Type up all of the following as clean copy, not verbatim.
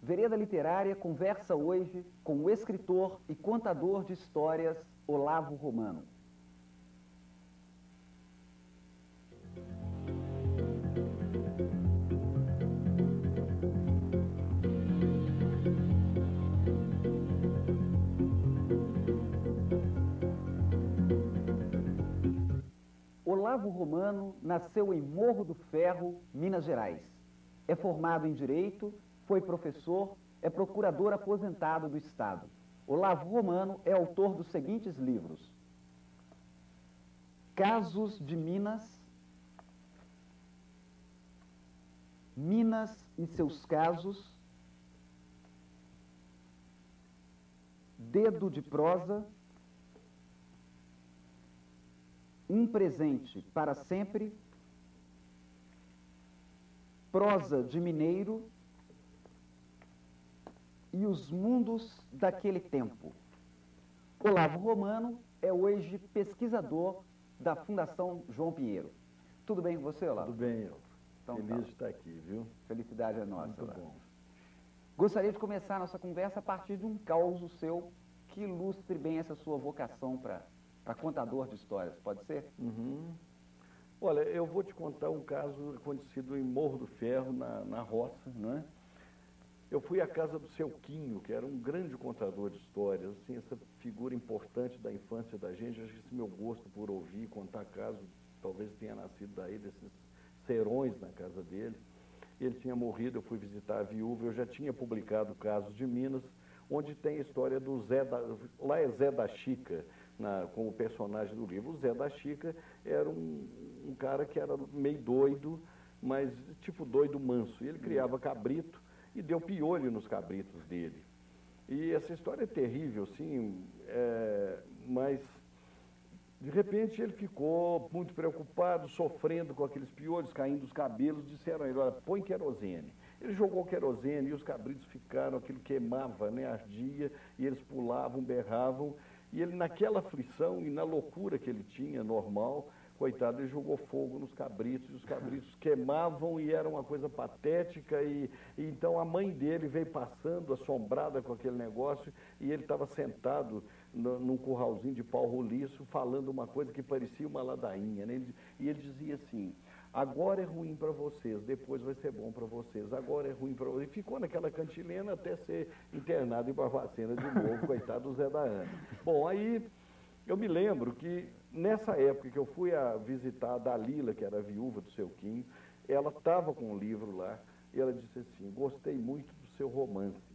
Vereda Literária conversa hoje com o escritor e contador de histórias Olavo Romano. Olavo Romano nasceu em Morro do Ferro, Minas Gerais. É formado em Direito, foi professor, é procurador aposentado do Estado. Olavo Romano é autor dos seguintes livros: Casos de Minas, Minas e seus casos, Dedo de prosa, Um presente para sempre, Prosa de mineiro e Os mundos daquele tempo. Olavo Romano é hoje pesquisador da Fundação João Pinheiro. Tudo bem com você, Olavo? Tudo bem, Elton. Então, feliz de estar aqui, viu? Felicidade é nossa. Muito Olavo. bom. Gostaria de começar a nossa conversa a partir de um caos seu que ilustre bem essa sua vocação para contador de histórias. Pode ser? Uhum. Olha, eu vou te contar um caso acontecido em Morro do Ferro, na roça, não é? Eu fui à casa do seu Quinho, que era um grande contador de histórias, assim, essa figura importante da infância da gente. Acho que esse meu gosto por ouvir, contar casos, talvez tenha nascido daí, desses serões na casa dele. Ele tinha morrido, eu fui visitar a viúva, eu já tinha publicado Casos de Minas, onde tem a história do lá é Zé da Chica, como personagem do livro. O Zé da Chica era um cara que era meio doido, mas tipo doido manso. E ele criava cabrito e deu piolho nos cabritos dele. E essa história é terrível, sim, mas de repente ele ficou muito preocupado, sofrendo com aqueles piolhos, caindo os cabelos. Disseram a ele: olha, põe querosene. Ele jogou querosene e os cabritos ficaram, aquilo queimava, né, ardia, e eles pulavam, berravam. E ele, naquela aflição e na loucura que ele tinha, normal, coitado, ele jogou fogo nos cabritos, e os cabritos queimavam e era uma coisa patética. E então a mãe dele veio passando, assombrada com aquele negócio, e ele estava sentado num curralzinho de pau roliço, falando uma coisa que parecia uma ladainha, né? E ele dizia assim: agora é ruim para vocês, depois vai ser bom para vocês. Agora é ruim para vocês. E ficou naquela cantilena até ser internado em Barbacena de novo, coitado do Zé da Ana. Bom, aí eu me lembro que nessa época que eu fui a visitar a Dalila, que era a viúva do seu Quinho, ela estava com um livro lá, e ela disse assim: gostei muito do seu romance.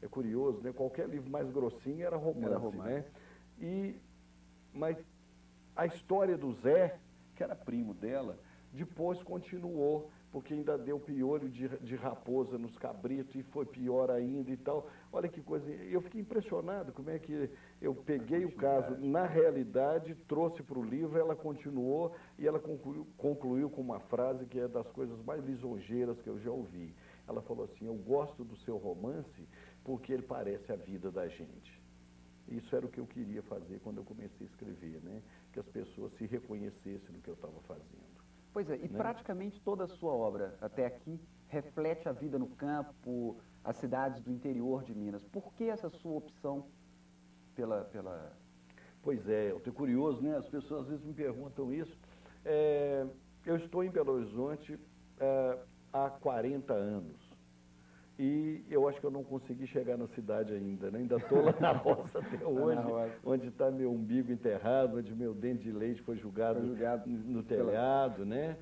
É curioso, né? Qualquer livro mais grossinho era romance, né? Mas a história do Zé, que era primo dela, depois continuou, porque ainda deu piolho de raposa nos cabritos, e foi pior ainda e tal. Olha que coisa, eu fiquei impressionado como é que eu peguei o caso, na realidade, trouxe para o livro, ela continuou, e ela concluiu com uma frase que é das coisas mais lisonjeiras que eu já ouvi. Ela falou assim: eu gosto do seu romance porque ele parece a vida da gente. Isso era o que eu queria fazer quando eu comecei a escrever, né? Que as pessoas se reconhecessem no que eu estava fazendo. Pois é, e praticamente toda a sua obra até aqui reflete a vida no campo, as cidades do interior de Minas. Por que essa sua opção pela... Pois é, eu estou curioso, né? As pessoas às vezes me perguntam isso. Eu estou em Belo Horizonte há 40 anos. E eu acho que eu não consegui chegar na cidade ainda, né? Ainda estou lá na roça até hoje, onde está meu umbigo enterrado, onde meu dente de leite foi julgado no telhado, né?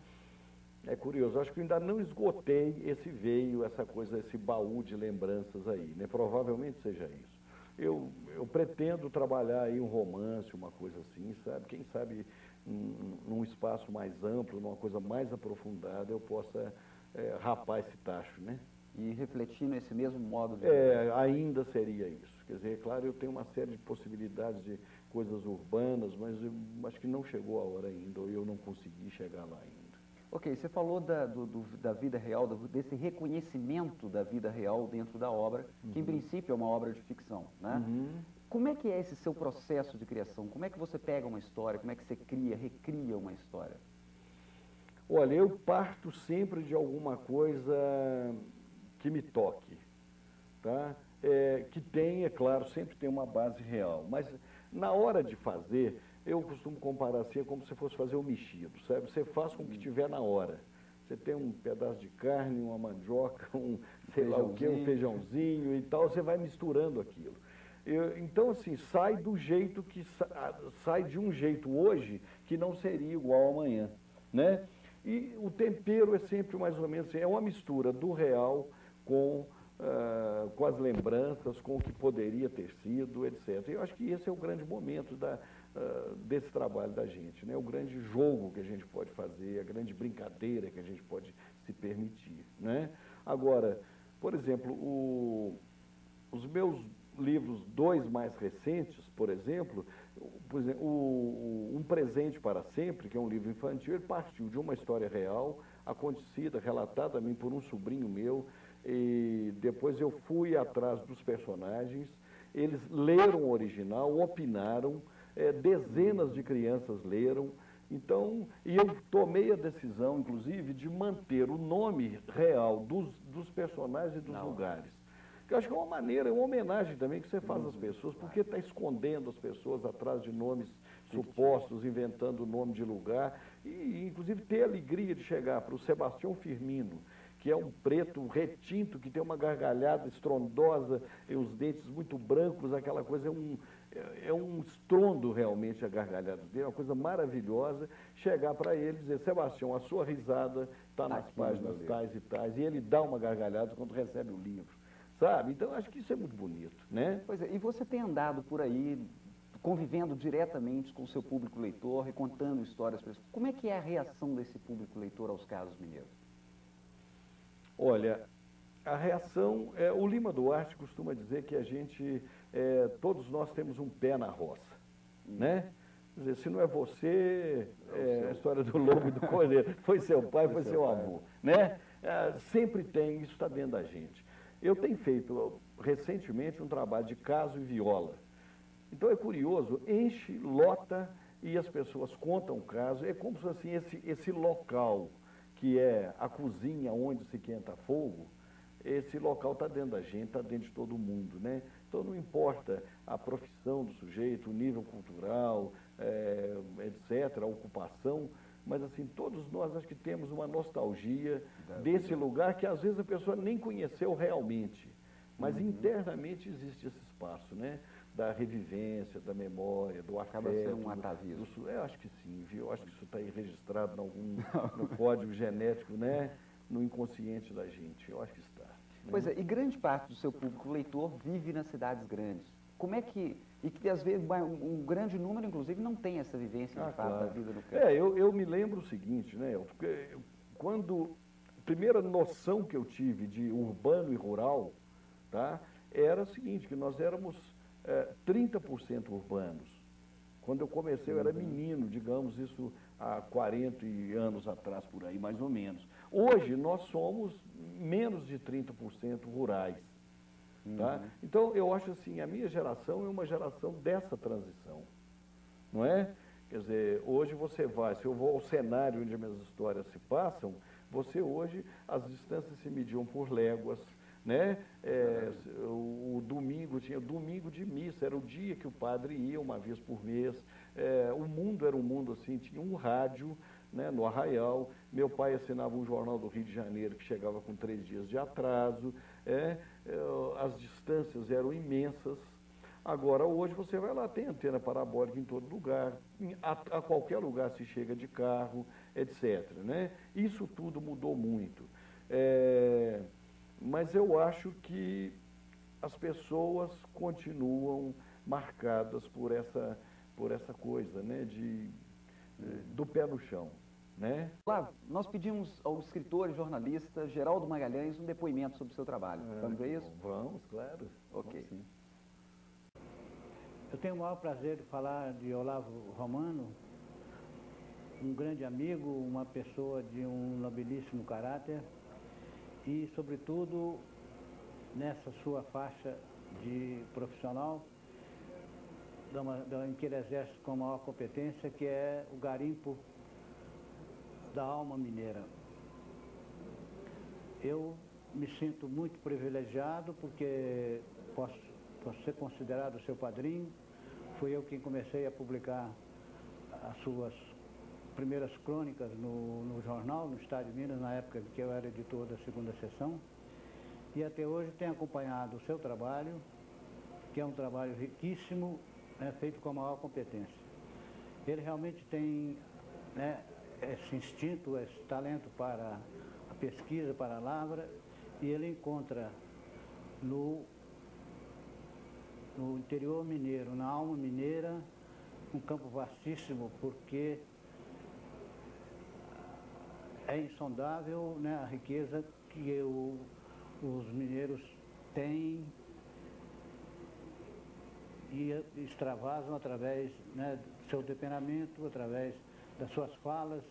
É curioso, acho que eu ainda não esgotei esse veio, essa coisa, esse baú de lembranças aí, né? Provavelmente seja isso. Eu pretendo trabalhar aí um romance, uma coisa assim, sabe? Quem sabe num espaço mais amplo, numa coisa mais aprofundada, eu possa rapar esse tacho, né? E refletindo esse mesmo modo de... ainda seria isso. Quer dizer, claro, eu tenho uma série de possibilidades de coisas urbanas, mas eu acho que não chegou a hora ainda, ou eu não consegui chegar lá ainda. Ok, você falou da vida real, desse reconhecimento da vida real dentro da obra, que em princípio é uma obra de ficção, né? Como é que é esse seu processo de criação? Como é que você pega uma história? Como é que você recria uma história? Olha, eu parto sempre de alguma coisa que me toque. tá? Que tem, é claro, sempre tem uma base real. Mas na hora de fazer, eu costumo comparar assim, é como se fosse fazer o mexido, sabe? Você faz com o que tiver na hora. Você tem um pedaço de carne, uma mandioca, sei lá o quê, um feijãozinho e tal, você vai misturando aquilo. Então, assim, sai do jeito que sai de um jeito hoje que não seria igual amanhã, né? E o tempero é sempre mais ou menos assim, é uma mistura do real com as lembranças, com o que poderia ter sido, etc. Eu acho que esse é o grande momento desse trabalho da gente, né? O grande jogo que a gente pode fazer, a grande brincadeira que a gente pode se permitir, né? Agora, por exemplo, os meus livros, 2 mais recentes, por exemplo, Um Presente para Sempre, que é um livro infantil, ele partiu de uma história real, acontecida, relatada a mim por um sobrinho meu, e depois eu fui atrás dos personagens, eles leram o original, opinaram, dezenas de crianças leram, então, e eu tomei a decisão, inclusive, de manter o nome real dos personagens e dos lugares. Eu acho que é uma maneira, é uma homenagem também que você faz às pessoas, porque está escondendo as pessoas atrás de nomes supostos, inventando o nome de lugar, e inclusive ter a alegria de chegar para o Sebastião Firmino, que é um preto retinto, que tem uma gargalhada estrondosa, e os dentes muito brancos, aquela coisa, é um estrondo realmente a gargalhada dele, uma coisa maravilhosa, chegar para ele e dizer, Sebastião, a sua risada está nas páginas tais e tais, e ele dá uma gargalhada quando recebe o livro. Sabe? Então, acho que isso é muito bonito, né? Pois é, e você tem andado por aí, convivendo diretamente com o seu público leitor e contando histórias para eles. Como é que é a reação desse público leitor aos casos mineiros? Olha, a reação, o Lima Duarte costuma dizer que a gente, todos nós temos um pé na roça, né? Quer dizer, se não é você, a história do lobo e do cordeiro, foi seu pai, foi seu avô, né? Sempre tem, isso está dentro da gente. Eu tenho feito, recentemente, um trabalho de caso e viola. Então, é curioso, enche, lota, e as pessoas contam o caso. É como se, assim, esse local, que é a cozinha onde se quenta fogo, esse local está dentro da gente, está dentro de todo mundo, né? Então, não importa a profissão do sujeito, o nível cultural, etc., a ocupação, mas, assim, todos nós acho que temos uma nostalgia desse lugar que, às vezes, a pessoa nem conheceu realmente, mas internamente existe esse espaço, né? Da revivência, da memória, do afeto. Acaba sendo um atavismo. Eu acho que sim, viu? Eu acho que isso está aí registrado no código genético, né? No inconsciente da gente. Eu acho que está. Né? Pois é, e grande parte do seu público leitor vive nas cidades grandes. Como é que... E que, às vezes, um grande número, inclusive, não tem essa vivência, de fato, da vida do campo. Eu me lembro o seguinte, né? Quando... A primeira noção que eu tive de urbano e rural, tá? Era o seguinte, que nós éramos 30% urbanos. Quando eu comecei, eu era menino, digamos, isso há 40 anos atrás, por aí, mais ou menos. Hoje, nós somos menos de 30% rurais. Tá? Então, eu acho assim, a minha geração é uma geração dessa transição, não é? Quer dizer, hoje você vai, se eu vou ao cenário onde as minhas histórias se passam, você hoje, as distâncias se mediam por léguas, né? O domingo tinha domingo de missa, era o dia que o padre ia uma vez por mês. O mundo era um mundo assim, tinha um rádio, né, no Arraial. Meu pai assinava um jornal do Rio de Janeiro que chegava com 3 dias de atraso. As distâncias eram imensas. Agora, hoje, você vai lá, tem antena parabólica em todo lugar, a qualquer lugar se chega de carro, etc. Né? Isso tudo mudou muito. Mas eu acho que as pessoas continuam marcadas por essa coisa, né, do pé no chão. Né? Flávio, nós pedimos ao escritor e jornalista Geraldo Magalhães um depoimento sobre o seu trabalho. Vamos ver isso? Vamos, claro. Ok. Vamos, eu tenho o maior prazer de falar de Olavo Romano, um grande amigo, uma pessoa de um nobilíssimo caráter e, sobretudo, nessa sua faixa de profissional, em que ele exerce com maior competência, que é o garimpo da alma mineira. Eu me sinto muito privilegiado porque posso ser considerado seu padrinho. Fui eu quem comecei a publicar as suas primeiras crônicas no jornal, no Estado de Minas, na época que eu era editor da segunda seção. E até hoje tenho acompanhado o seu trabalho, que é um trabalho riquíssimo, né, feito com a maior competência. Ele realmente tem, né, esse instinto, esse talento para a pesquisa, para a lavra, e ele encontra no interior mineiro, na alma mineira, um campo vastíssimo, porque é insondável, né, a riqueza que os mineiros têm e extravasam através, né, do seu temperamento, através das suas falas,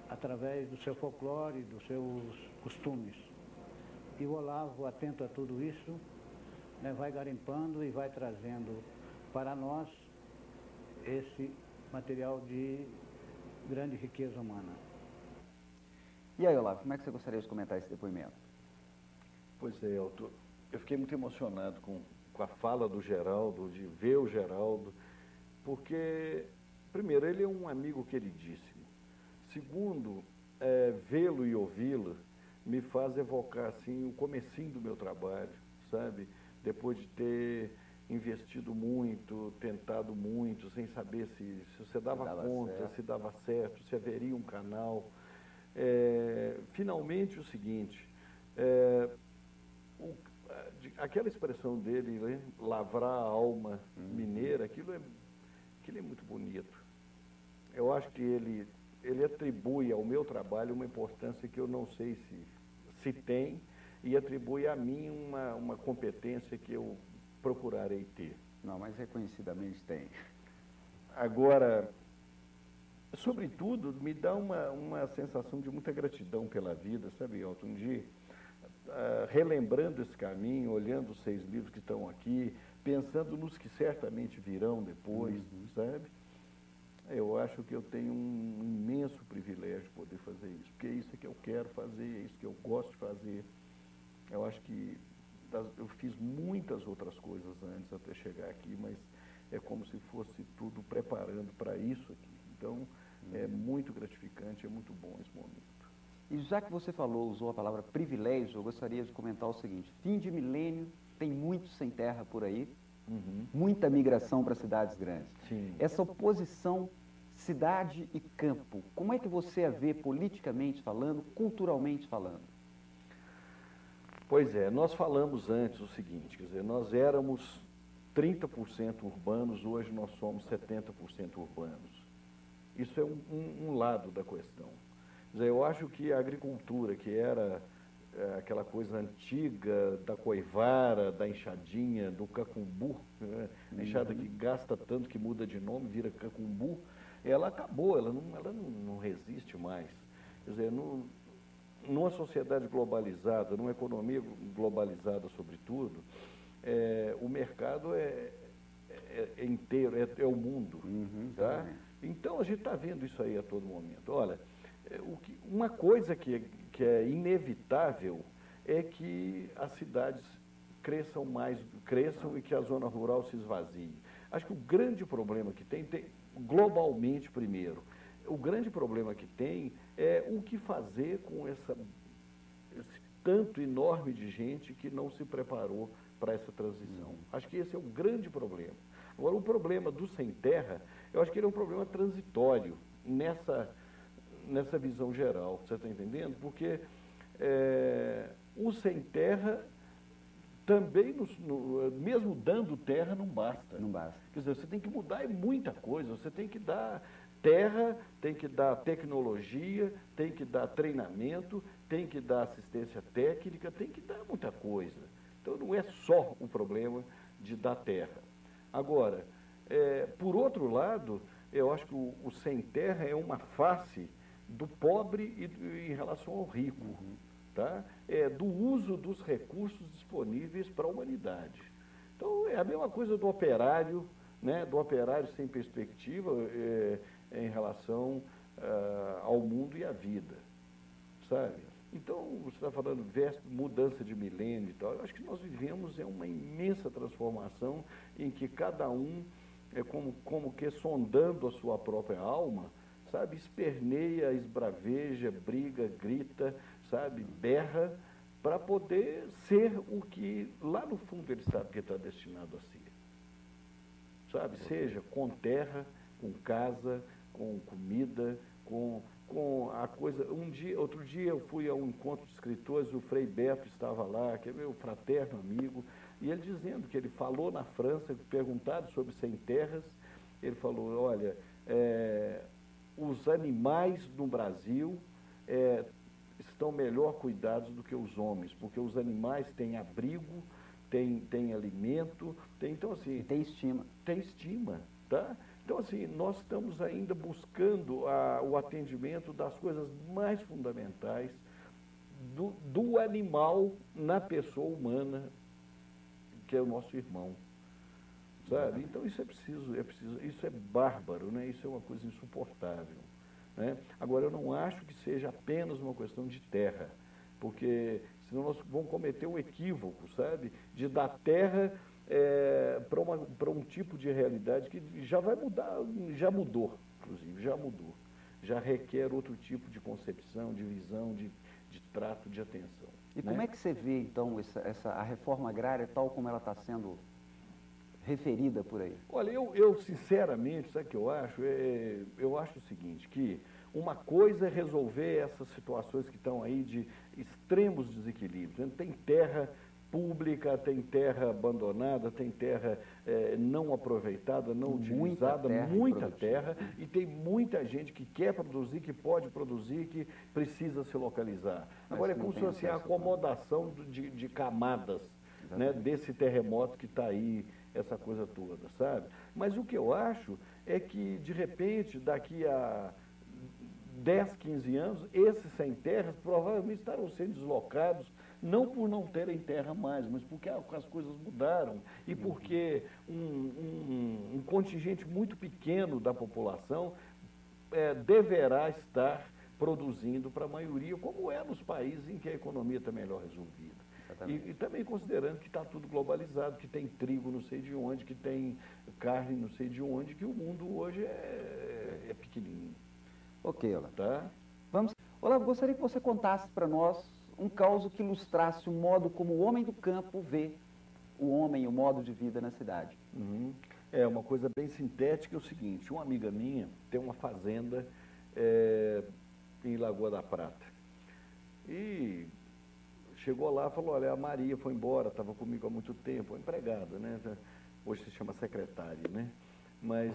através do seu folclore, dos seus costumes. E o Olavo, atento a tudo isso, né, vai garimpando e vai trazendo para nós esse material de grande riqueza humana. E aí, Olavo, como é que você gostaria de comentar esse depoimento? Pois é, eu fiquei muito emocionado com a fala do Geraldo, de ver o Geraldo, porque, primeiro, ele é um amigo queridíssimo. Segundo, vê-lo e ouvi-lo me faz evocar, assim, o comecinho do meu trabalho, sabe? Depois de ter investido muito, tentado muito, sem saber se você dava conta, se dava certo, se haveria um canal. Finalmente, o seguinte, aquela expressão dele, né, lavrar a alma mineira, aquilo é muito bonito. Eu acho que ele atribui ao meu trabalho uma importância que eu não sei se tem, e atribui a mim uma competência que eu procurarei ter. Não, mas reconhecidamente tem. Agora, sobretudo, me dá uma sensação de muita gratidão pela vida, sabe, Elton? Relembrando esse caminho, olhando os 6 livros que estão aqui, pensando nos que certamente virão depois, sabe? Eu acho que eu tenho um imenso privilégio de poder fazer isso, porque é isso que eu quero fazer, é isso que eu gosto de fazer. Eu acho que eu fiz muitas outras coisas antes até chegar aqui, mas é como se fosse tudo preparando para isso aqui. Então, é muito gratificante, é muito bom esse momento. E já que você usou a palavra privilégio, eu gostaria de comentar o seguinte: fim de milênio, tem muito sem terra por aí, muita migração para cidades grandes. Sim. Essa oposição cidade e campo, como é que você a vê politicamente falando, culturalmente falando? Pois é, nós falamos antes o seguinte, quer dizer, nós éramos 30% urbanos, hoje nós somos 70% urbanos. Isso é um lado da questão. Quer dizer, eu acho que a agricultura, que era aquela coisa antiga da coivara, da enxadinha, do cacumbu, né? A enxada que gasta tanto que muda de nome, vira cacumbu, ela acabou, ela não resiste mais. Quer dizer, numa sociedade globalizada, numa economia globalizada sobretudo, o mercado é inteiro, é o mundo. Tá? Então a gente está vendo isso aí a todo momento. Olha, uma coisa que é inevitável é que as cidades cresçam e que a zona rural se esvazie. Acho que o grande problema que tem globalmente primeiro, o grande problema que tem é o que fazer com esse tanto enorme de gente que não se preparou para essa transição. Acho que esse é o grande problema. Agora, o problema do sem terra, eu acho que ele é um problema transitório nessa visão geral, você está entendendo? Porque o sem terra também, mesmo dando terra, não basta. Não basta. Quer dizer, você tem que mudar muita coisa, você tem que dar terra, tem que dar tecnologia, tem que dar treinamento, tem que dar assistência técnica, tem que dar muita coisa. Então, não é só o problema de dar terra. Agora, por outro lado, eu acho que o sem terra é uma face do pobre em relação ao rico, tá? Do uso dos recursos disponíveis para a humanidade. Então, é a mesma coisa do operário, né? Do operário sem perspectiva em relação ao mundo e à vida, sabe? Então, você está falando mudança de milênio e tal. Eu acho que nós vivemos uma imensa transformação em que cada um é como que sondando a sua própria alma, sabe? Esperneia, esbraveja, briga, grita, sabe? Berra, para poder ser o que lá no fundo ele sabe que está destinado a ser. Sabe? Seja com terra, com casa, com comida, com a coisa. Outro dia eu fui a um encontro de escritores, o Frei Beto estava lá, que é meu fraterno amigo, e ele dizendo que ele falou na França, perguntado sobre sem terras, ele falou, olha, os animais no Brasil estão melhor cuidados do que os homens, porque os animais têm abrigo, têm alimento, então assim... Tem estima. Tem estima, tá? Então, assim, nós estamos ainda buscando o atendimento das coisas mais fundamentais do animal na pessoa humana, que é o nosso irmão, sabe? Então, isso é preciso, isso é bárbaro, né? Isso é uma coisa insuportável, né? Agora, eu não acho que seja apenas uma questão de terra, porque senão nós vamos cometer um equívoco, sabe? De dar terra para um tipo de realidade que já vai mudar, já mudou, inclusive, já mudou. Já requer outro tipo de concepção, de visão, de trato, de atenção. E como é que você vê, então, a reforma agrária tal como ela está sendo referida por aí? Olha, eu sinceramente, sabe o que eu acho? Eu acho o seguinte, que uma coisa é resolver essas situações que estão aí de extremos desequilíbrios. Tem terra pública, tem terra abandonada, tem terra não aproveitada, não utilizada, muita terra, e tem muita gente que quer produzir, que pode produzir, que precisa se localizar. Agora, é como se fosse a acomodação de camadas, né, desse terremoto que está aí, essa coisa toda, sabe? Mas o que eu acho é que, de repente, daqui a 10, 15 anos, esses sem terras provavelmente estarão sendo deslocados, não por não terem terra mais, mas porque as coisas mudaram e porque um contingente muito pequeno da população deverá estar produzindo para a maioria, como é nos países em que a economia está melhor resolvida. E também considerando que está tudo globalizado, que tem trigo não sei de onde, que tem carne não sei de onde, que o mundo hoje é pequenininho. Ok, Olavo. Tá? Olavo, gostaria que você contasse para nós um caso que ilustrasse o modo como o homem do campo vê o homem, o modo de vida na cidade. É uma coisa bem sintética, é o seguinte, uma amiga minha tem uma fazenda em Lagoa da Prata. E chegou lá e falou, olha, a Maria foi embora, estava comigo há muito tempo, empregada, né? Hoje se chama secretária, né? Mas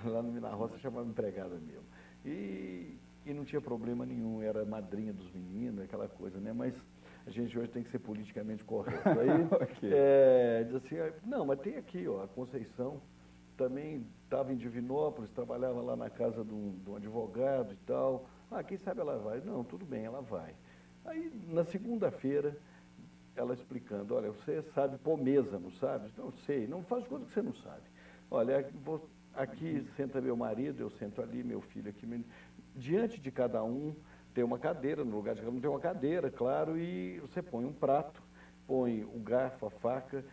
lá na roça chamava empregada mesmo. E não tinha problema nenhum, era madrinha dos meninos, aquela coisa, né? Mas a gente hoje tem que ser politicamente correto. Aí, diz assim, não, mas tem aqui, ó, a Conceição também estava em Divinópolis, trabalhava lá na casa de um advogado e tal. Ah, quem sabe ela vai? Não, tudo bem, ela vai. Aí, na segunda-feira, ela explicando, olha, você sabe pôr mesa, não sabe? Não sei, não faz coisa que você não sabe. Olha, aqui senta meu marido, eu sento ali, meu filho aqui. Diante de cada um tem uma cadeira, no lugar de cada um tem uma cadeira, claro, e você põe um prato, põe o garfo, a faca,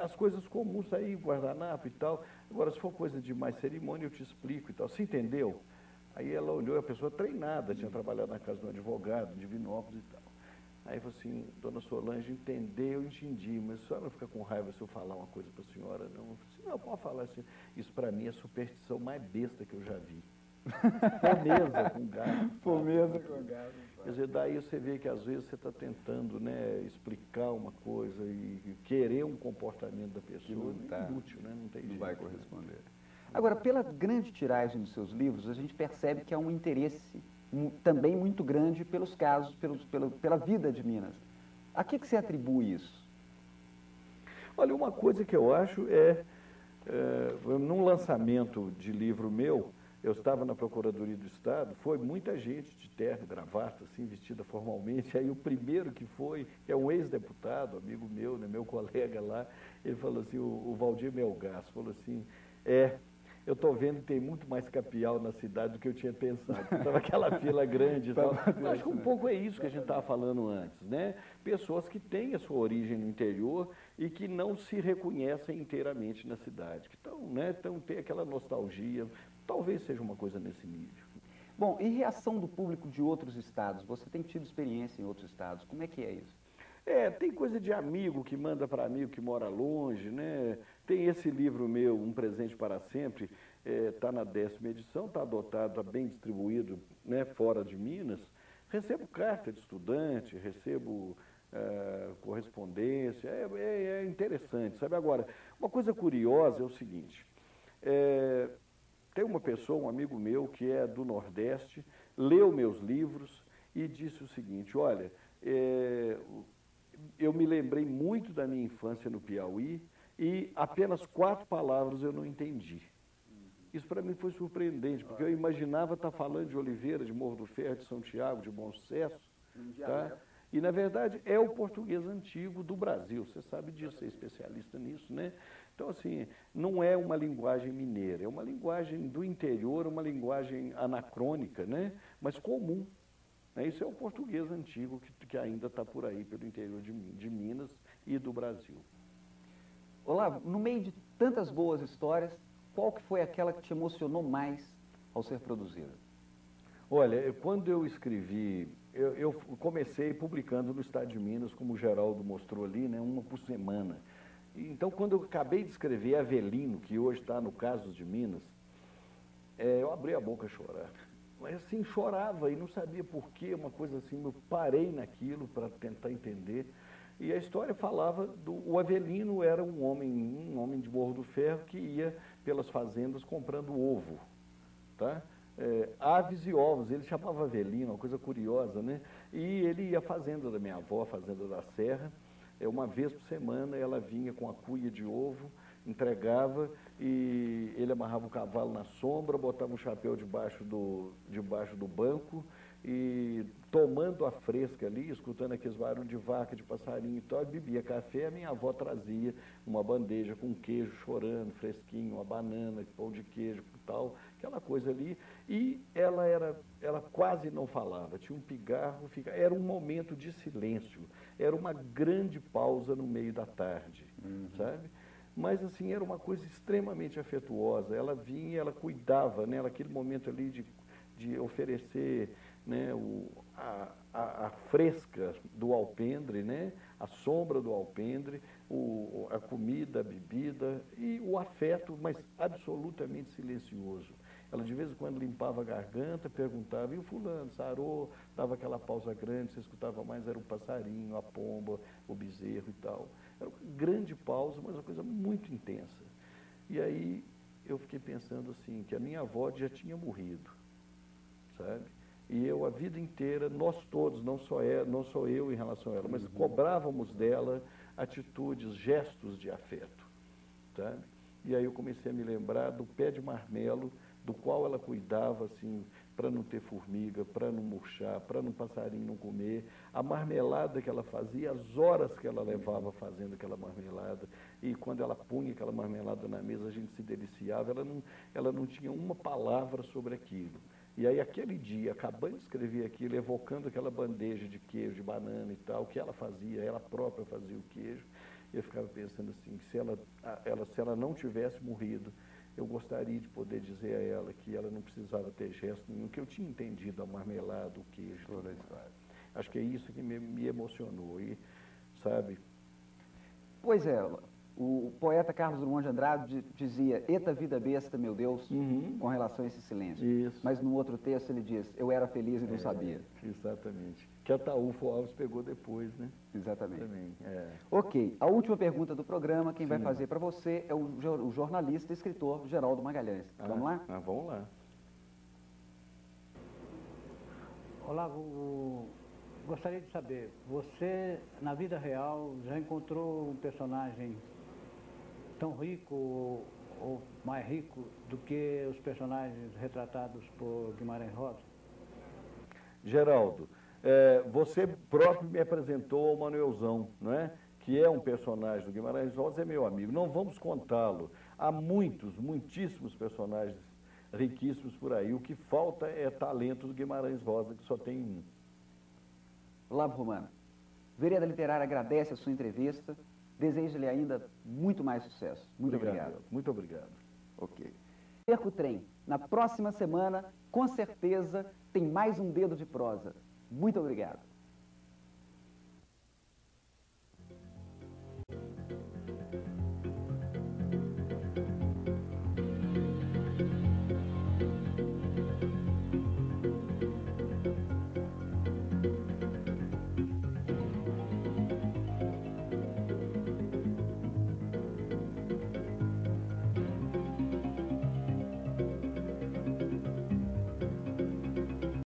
as coisas comuns aí, guardanapo e tal. Agora, se for coisa de mais cerimônia, eu te explico e tal. Você entendeu? Aí ela olhou, a pessoa treinada, tinha trabalhado na casa de um advogado, de Divinópolis e tal. Aí falou assim, dona Solange, entendeu, eu entendi, mas a senhora não fica com raiva se eu falar uma coisa para a senhora, não? Eu falei assim, não, pode falar assim. Isso para mim é a superstição mais besta que eu já vi. Pomeza com gato. Pomeza com gato. Quer dizer, daí você vê que às vezes você está tentando, né, explicar uma coisa e querer um comportamento da pessoa, é inútil, né? Não tem jeito. Não vai corresponder. Agora, pela grande tiragem dos seus livros, a gente percebe que há um interesse também muito grande pelos casos, pela vida de Minas. A que você atribui isso? Olha, uma coisa que eu acho num lançamento de livro meu, eu estava na Procuradoria do Estado, foi muita gente de terno, gravata, assim, vestida formalmente. Aí o primeiro que foi, é um ex-deputado, amigo meu, né, meu colega lá, ele falou assim, o Valdir Melgaço, falou assim, eu estou vendo que tem muito mais capial na cidade do que eu tinha pensado. Estava aquela fila grande e tal. Eu acho que um pouco é isso que a gente estava falando antes, né? Pessoas que têm a sua origem no interior e que não se reconhecem inteiramente na cidade, que estão, né, tem aquela nostalgia, talvez seja uma coisa nesse nível. Bom, e reação do público de outros estados? Você tem tido experiência em outros estados, como é que é isso? Tem coisa de amigo que manda para amigo que mora longe, né? Tem esse livro meu, Um Presente para Sempre, está na 10ª edição, está adotado, está bem distribuído, né, fora de Minas. Recebo carta de estudante, recebo correspondência, é interessante, sabe? Agora, uma coisa curiosa é o seguinte, tem uma pessoa, um amigo meu, que é do Nordeste, leu meus livros e disse o seguinte, olha, eu me lembrei muito da minha infância no Piauí e apenas 4 palavras eu não entendi. Isso para mim foi surpreendente, porque eu imaginava estar falando de Oliveira, de Morro do Ferro, de São Tiago, de Bom Sucesso, tá? E, na verdade, é o português antigo do Brasil, você sabe disso, você é especialista nisso, né? Então, assim, não é uma linguagem mineira, é uma linguagem do interior, uma linguagem anacrônica, né? Mas comum. Isso é o português antigo que ainda está por aí, pelo interior de Minas e do Brasil. Olavo, no meio de tantas boas histórias, qual que foi aquela que te emocionou mais ao ser produzida? Olha, quando eu escrevi, eu comecei publicando no Estado de Minas, como o Geraldo mostrou ali, né, uma por semana. Então, quando eu acabei de escrever Avelino, que hoje está no Casos de Minas, eu abri a boca a chorar. Mas assim, chorava e não sabia por quê, uma coisa assim, eu parei naquilo para tentar entender. E a história falava o Avelino era um homem de Morro do Ferro que ia pelas fazendas comprando ovo, tá? Aves e ovos, ele chamava Avelino, uma coisa curiosa, né? E ele ia à fazenda da minha avó, a fazenda da Serra, uma vez por semana ela vinha com a cuia de ovo, entregava e ele amarrava o cavalo na sombra, botava um chapéu debaixo do banco e tomando a fresca ali, escutando aqueles barulhos de vaca, de passarinho e tal, bebia café, a minha avó trazia uma bandeja com queijo chorando, fresquinho, uma banana, pão de queijo e tal, aquela coisa ali, e ela quase não falava, tinha um pigarro, era um momento de silêncio, era uma grande pausa no meio da tarde, sabe? Mas, assim, era uma coisa extremamente afetuosa. Ela vinha, ela cuidava, né? Aquele momento ali de oferecer, né, a fresca do alpendre, né? A sombra do alpendre, a comida, a bebida e o afeto, mas absolutamente silencioso. Ela, de vez em quando, limpava a garganta, perguntava, e o fulano, sarou, dava aquela pausa grande, você escutava mais, era o passarinho, a pomba, o bezerro e tal. Era uma grande pausa, mas uma coisa muito intensa. E aí eu fiquei pensando assim, que a minha avó já tinha morrido, sabe? E eu, a vida inteira, nós todos, não só eu em relação a ela, mas cobrávamos dela atitudes, gestos de afeto, sabe? E aí eu comecei a me lembrar do pé de marmelo, do qual ela cuidava, assim, para não ter formiga, para não murchar, para um passarinho não comer, a marmelada que ela fazia, as horas que ela levava fazendo aquela marmelada, e quando ela punha aquela marmelada na mesa, a gente se deliciava, ela não tinha uma palavra sobre aquilo. E aí, aquele dia, acabando de escrever aquilo, evocando aquela bandeja de queijo, de banana e tal, que ela fazia, ela própria fazia o queijo, eu ficava pensando assim, que se ela não tivesse morrido, eu gostaria de poder dizer a ela que ela não precisava ter gesto nenhum, que eu tinha entendido a marmelada, o queijo, toda a história. Acho que é isso que me emocionou, e, sabe? Pois é, o poeta Carlos Drummond de Andrade dizia, eita vida besta, meu Deus, com relação a esse silêncio. Isso. Mas no outro texto ele diz, eu era feliz e não sabia. Exatamente. Que Ataúfo Alves pegou depois, né? Exatamente. Também, Ok, a última pergunta do programa, quem vai fazer para você é o jornalista e escritor Geraldo Magalhães. Vamos lá? Vamos lá. Olavo, gostaria de saber, você, na vida real, já encontrou um personagem tão rico ou mais rico do que os personagens retratados por Guimarães Rosa? Geraldo, você próprio me apresentou ao Manuelzão, não é? Que é um personagem do Guimarães Rosa, é meu amigo. Não vamos contá-lo. há muitíssimos personagens riquíssimos por aí. O que falta é talento do Guimarães Rosa, que só tem um. Olavo Romano, Vereda Literária agradece a sua entrevista, deseja-lhe ainda muito mais sucesso. Muito obrigado. Muito obrigado. Ok. Perca o trem. Na próxima semana, com certeza, tem mais um Dedo de Prosa. Muito obrigado.